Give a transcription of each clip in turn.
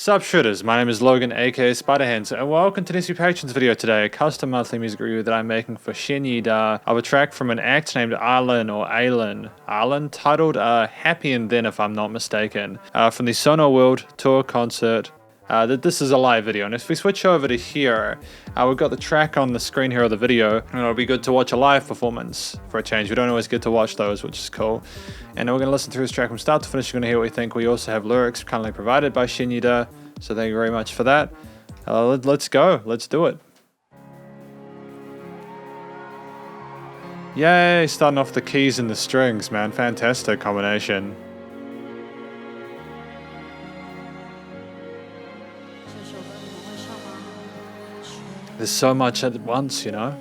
Sup shooters, my name is Logan aka Spiderhands and welcome to this Patrons video today, a custom monthly music review that I'm making for Shin Yi Da of a track from an act named Arlen or Arlen, titled Happy and Then if I'm not mistaken, from the Sono World Tour concert. This is a live video, and if we switch over to here, we've got the track on the screen here of the video, and it'll be good to watch a live performance for a change. We don't always get to watch those, which is cool. And we're going to listen through this track from start to finish. You're going to hear what we think. We also have lyrics kindly provided by Shin Yi Da, so thank you very much for that. Let's go. Let's do it. Yay, starting off the keys and the strings, man. Fantastic combination. There's so much at once, you know?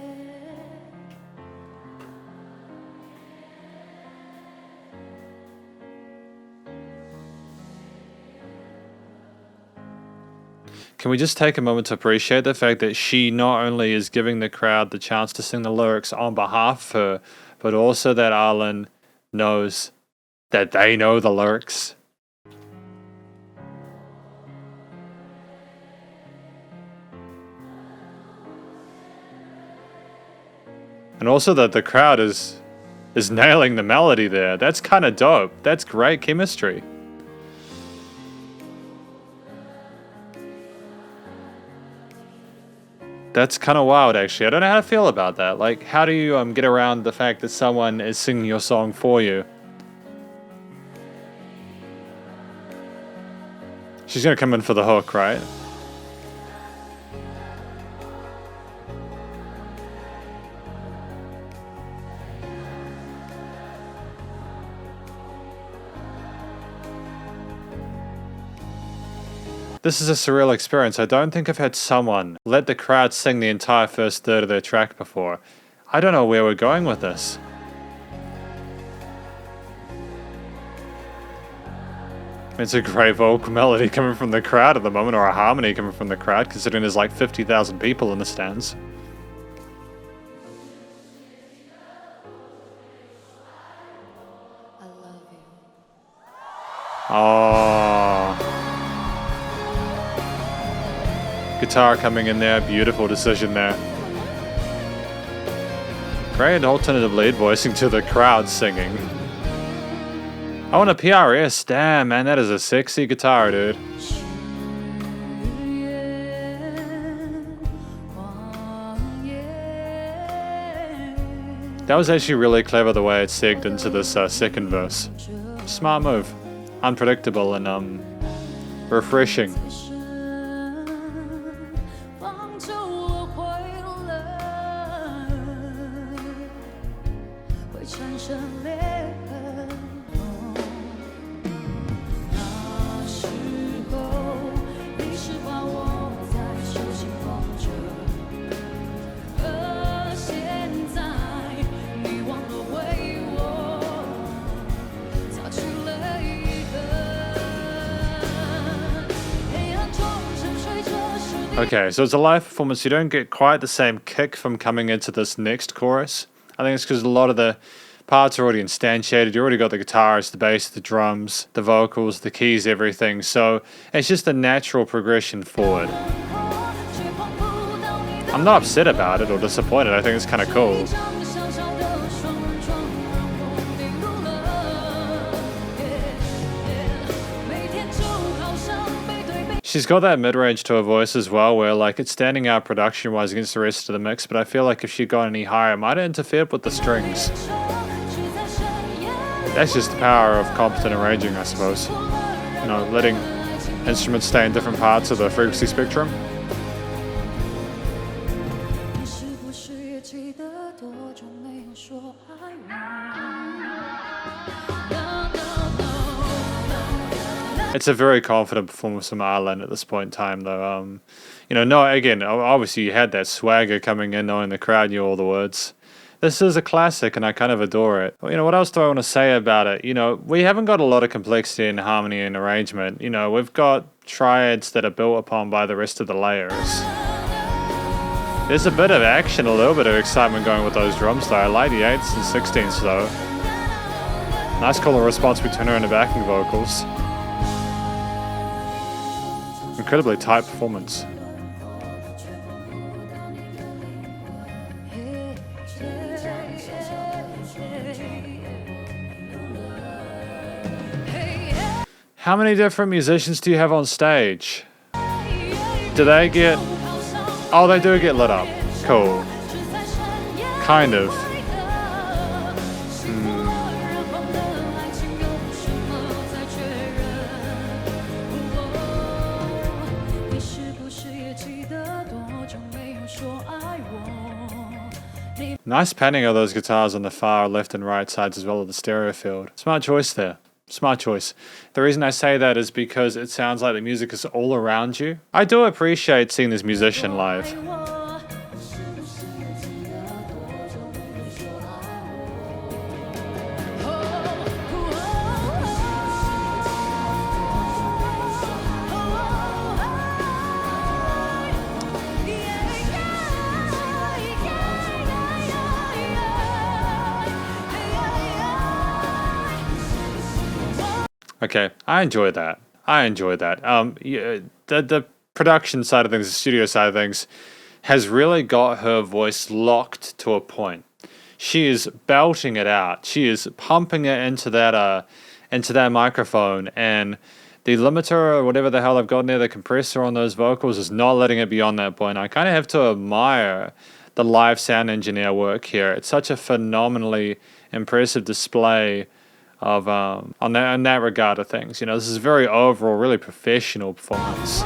Can we just take a moment to appreciate the fact that she not only is giving the crowd the chance to sing the lyrics on behalf of her, but also that Arlen knows that they know the lyrics. And also that the crowd is nailing the melody there. That's kind of dope. That's great chemistry. That's kind of wild, actually. I don't know how to feel about that. Like, how do you get around the fact that someone is singing your song for you? She's gonna come in for the hook, right? This is a surreal experience. I don't think I've had someone let the crowd sing the entire first third of their track before. I don't know where we're going with this. It's a great vocal melody coming from the crowd at the moment, or a harmony coming from the crowd, considering there's like 50,000 people in the stands. I love you. Oh. Guitar coming in there, beautiful decision there. Great alternative lead voicing to the crowd singing. I want a PRS, damn man, that is a sexy guitar, dude. That was actually really clever the way it segged into this second verse. Smart move. Unpredictable and refreshing. Okay, so it's a live performance. You don't get quite the same kick from coming into this next chorus. I think it's because a lot of the parts are already instantiated. You already got the guitars, the bass, the drums, the vocals, the keys, everything. So it's just a natural progression forward. I'm not upset about it or disappointed. I think it's kind of cool. She's got that mid-range to her voice as well, where like it's standing out production-wise against the rest of the mix, but I feel like if she'd gone any higher, it might have interfered with the strings. That's just the power of competent arranging, I suppose. You know, letting instruments stay in different parts of the frequency spectrum. It's a very confident performance from Arlen at this point in time, though. You know, no, again, obviously you had that swagger coming in, knowing the crowd knew all the words. This is a classic, and I kind of adore it. You know, what else do I want to say about it? You know, we haven't got a lot of complexity in harmony and arrangement. You know, we've got triads that are built upon by the rest of the layers. There's a bit of action, a little bit of excitement going with those drums, though. I like the 8s and 16s, though. Nice call and response between her and the backing vocals. Incredibly tight performance. How many different musicians do you have on stage? Do they get... Oh, they do get lit up. Cool. Kind of. Nice panning of those guitars on the far left and right sides as well as the stereo field. Smart choice there. Smart choice. The reason I say that is because it sounds like the music is all around you. I do appreciate seeing this musician live. Okay, I enjoy that. Yeah, the production side of things, the studio side of things, has really got her voice locked to a point. She is belting it out. She is pumping it into that microphone, and the limiter or whatever the hell I've got there, the compressor on those vocals, is not letting it beyond that point. I kind of have to admire the live sound engineer work here. It's such a phenomenally impressive display of on that regard of things. You know, this is very overall really professional performance.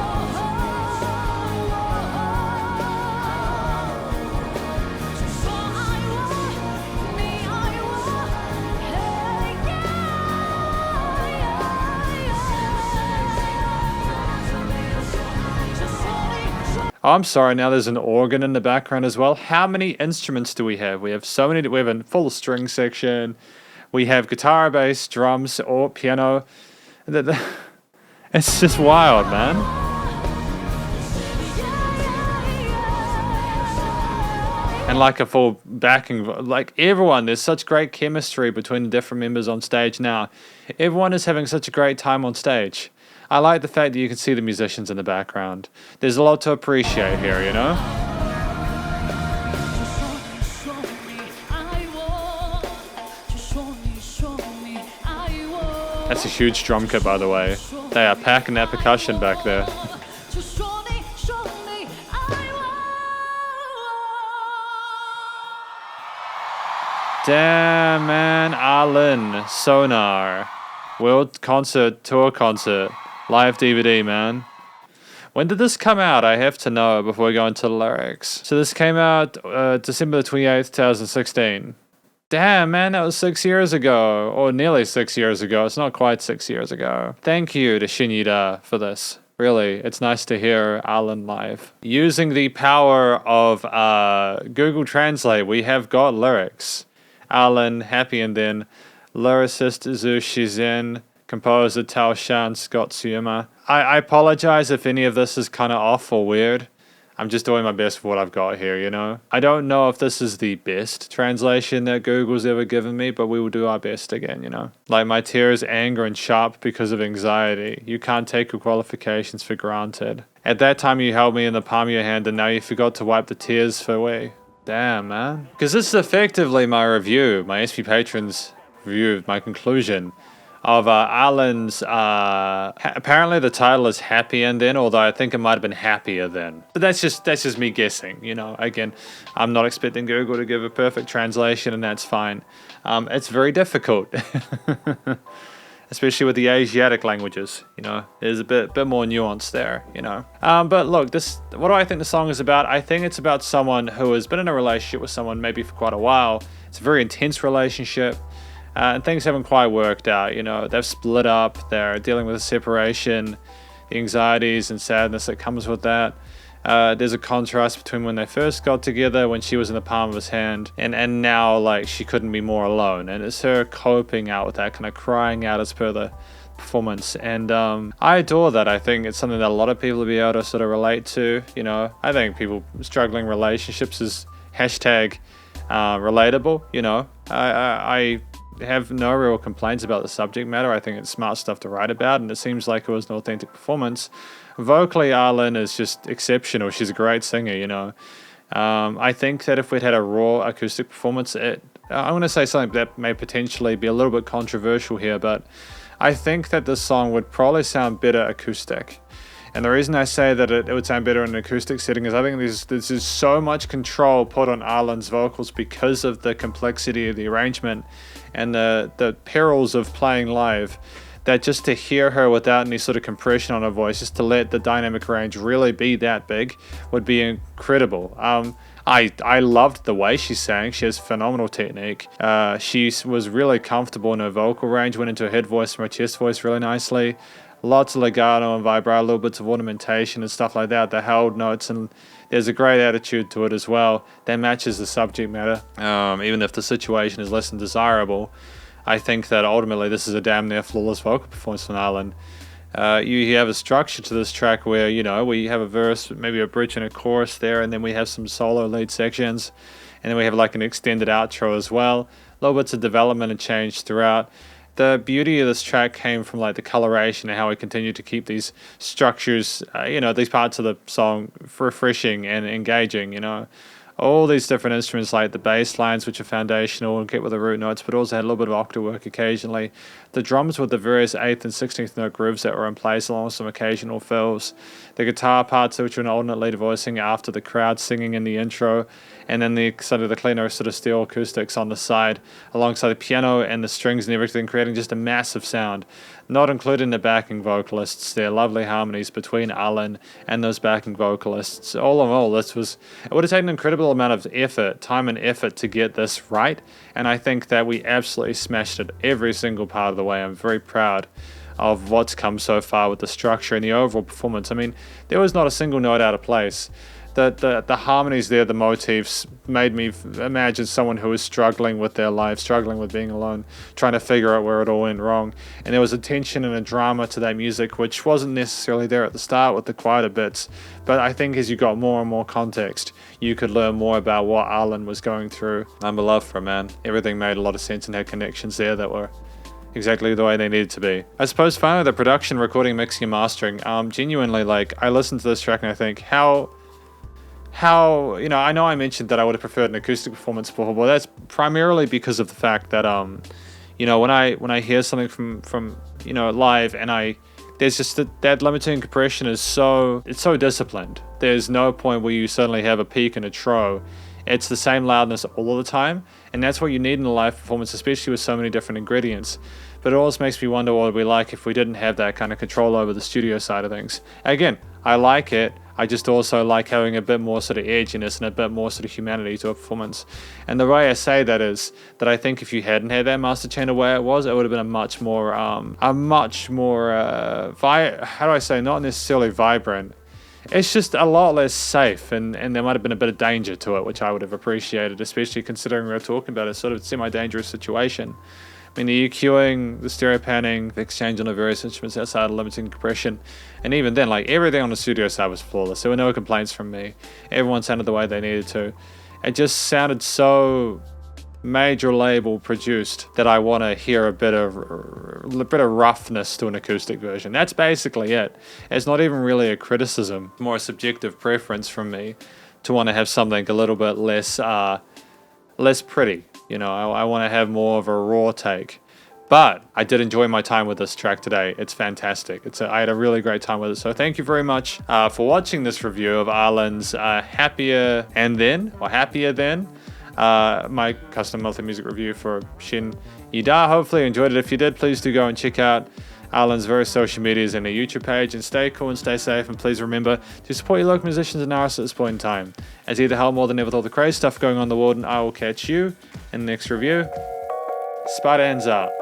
Oh, I'm sorry, now there's an organ in the background as well. How many instruments do we have? We have so many. We have a full string section. We have guitar, bass, drums, or piano. It's just wild, man. And like a full backing, like everyone, there's such great chemistry between the different members on stage now. Everyone is having such a great time on stage. I like the fact that you can see the musicians in the background. There's a lot to appreciate here, you know? That's a huge drum kit, by the way. They are packing that percussion back there. Damn, man. Arlen, Sonar. World Concert, Tour Concert. Live DVD, man. When did this come out? I have to know before we go into the lyrics. So this came out December the 28th, 2016. Damn, man, that was 6 years ago. Or nearly 6 years ago. It's not quite 6 years ago. Thank you to Shin-Yee-Da for this. Really, it's nice to hear Arlen live. Using the power of Google Translate, we have got lyrics. Arlen, Happy and Then. Lyricist Zhu Shizen. Composer Tao Shan Scott Suyama. I apologize if any of this is kind of off or weird. I'm just doing my best for what I've got here, you know? I don't know if this is the best translation that Google's ever given me, but we will do our best again, you know? Like, my tears, anger, and sharp because of anxiety. You can't take your qualifications for granted. At that time, you held me in the palm of your hand, and now you forgot to wipe the tears away. Damn, man. Because this is effectively my review, my SP Patrons review, my conclusion of Arlen's, apparently the title is Happy and Then, although I think it might have been Happier Then. But that's just me guessing, you know. Again, I'm not expecting Google to give a perfect translation, and that's fine. It's very difficult, especially with the Asiatic languages, you know. There's a bit more nuance there, you know. But look, what do I think the song is about? I think it's about someone who has been in a relationship with someone maybe for quite a while. It's a very intense relationship. And things haven't quite worked out, you know. They've split up, they're dealing with a separation, the anxieties and sadness that comes with that. There's a contrast between when they first got together, when she was in the palm of his hand, and now, like, she couldn't be more alone. And it's her coping out with that, kind of crying out as per the performance. And I adore that. I think it's something that a lot of people will be able to sort of relate to, you know. I think people struggling relationships is hashtag relatable, you know. I have no real complaints about the subject matter. I think it's smart stuff to write about, and it seems like it was an authentic performance. vocally, Arlen is just exceptional. She's a great singer, you know. I think that if we'd had a raw acoustic performance, I'm going to say something that may potentially be a little bit controversial here, but I think that this song would probably sound better acoustic. And the reason I say that it would sound better in an acoustic setting is I think there's so much control put on Arlen's vocals because of the complexity of the arrangement and the perils of playing live, that just to hear her without any sort of compression on her voice, just to let the dynamic range really be that big, would be incredible. I loved the way she sang. She has phenomenal technique. She was really comfortable in her vocal range, went into her head voice from her chest voice really nicely. Lots of legato and vibrato, little bits of ornamentation and stuff like that. The held notes, and there's a great attitude to it as well that matches the subject matter. Even if the situation is less than desirable, I think that ultimately this is a damn near flawless vocal performance from Arlen. You have a structure to this track where, you know, we have a verse, maybe a bridge and a chorus there, and then we have some solo lead sections, and then we have like an extended outro as well. Little bits of development and change throughout. The beauty of this track came from like the coloration and how we continue to keep these structures, you know, these parts of the song refreshing and engaging, you know. All these different instruments like the bass lines, which are foundational and get with the root notes, but also had a little bit of octave work occasionally. The drums with the various 8th and 16th note grooves that were in place, along with some occasional fills. The guitar parts, which were an alternate lead voicing after the crowd singing in the intro, and then the cleaner sort of steel acoustics on the side, alongside the piano and the strings and everything, creating just a massive sound. Not including the backing vocalists, their lovely harmonies between Arlen and those backing vocalists. All in all, it would have taken an incredible amount of effort, time and effort to get this right, and I think that we absolutely smashed it every single part of the way. I'm very proud of what's come so far with the structure and the overall performance. I mean, there was not a single note out of place. The harmonies there, the motifs, made me imagine someone who was struggling with their life, struggling with being alone, trying to figure out where it all went wrong. And there was a tension and a drama to that music, which wasn't necessarily there at the start with the quieter bits. But I think as you got more and more context, you could learn more about what Arlen was going through. I'm in love for her, man. Everything made a lot of sense and had connections there that were exactly the way they needed to be. I suppose finally the production, recording, mixing and mastering. Genuinely, like, I listened to this track and I think how, you know, I know I mentioned that I would have preferred an acoustic performance before, but that's primarily because of the fact that, you know, when I hear something from you know, live, and there's just that limiting compression is it's so disciplined. There's no point where you suddenly have a peak and a trough. It's the same loudness all the time, and that's what you need in a live performance, especially with so many different ingredients. But it also makes me wonder what it'd be like if we didn't have that kind of control over the studio side of things. Again, I like it. I just also like having a bit more sort of edginess and a bit more sort of humanity to a performance. And the way I say that is that I think if you hadn't had that master chain the way it was, it would have been a much more, how do I say, not necessarily vibrant. It's just a lot less safe, and there might have been a bit of danger to it, which I would have appreciated, especially considering we were talking about a sort of semi-dangerous situation. I mean, the EQing, the stereo panning, the exchange on the various instruments outside of limiting compression, and even then, like, everything on the studio side was flawless. There were no complaints from me. Everyone sounded the way they needed to. It just sounded so major label produced that I want to hear a bit of roughness to an acoustic version. That's basically it. It's not even really a criticism, more a subjective preference from me to want to have something a little bit less pretty. You know, I want to have more of a raw take. But I did enjoy my time with this track today. It's fantastic. I had a really great time with it. So thank you very much for watching this review of Arlen's Happier Than, my custom monthly music review for Shin Yida. Hopefully you enjoyed it. If you did, please do go and check out Arlen's various social medias and a YouTube page, and stay cool and stay safe, and please remember to support your local musicians and artists at this point in time. As either hell more than ever with all the crazy stuff going on in the world, and I will catch you in the next review. Spider hands out.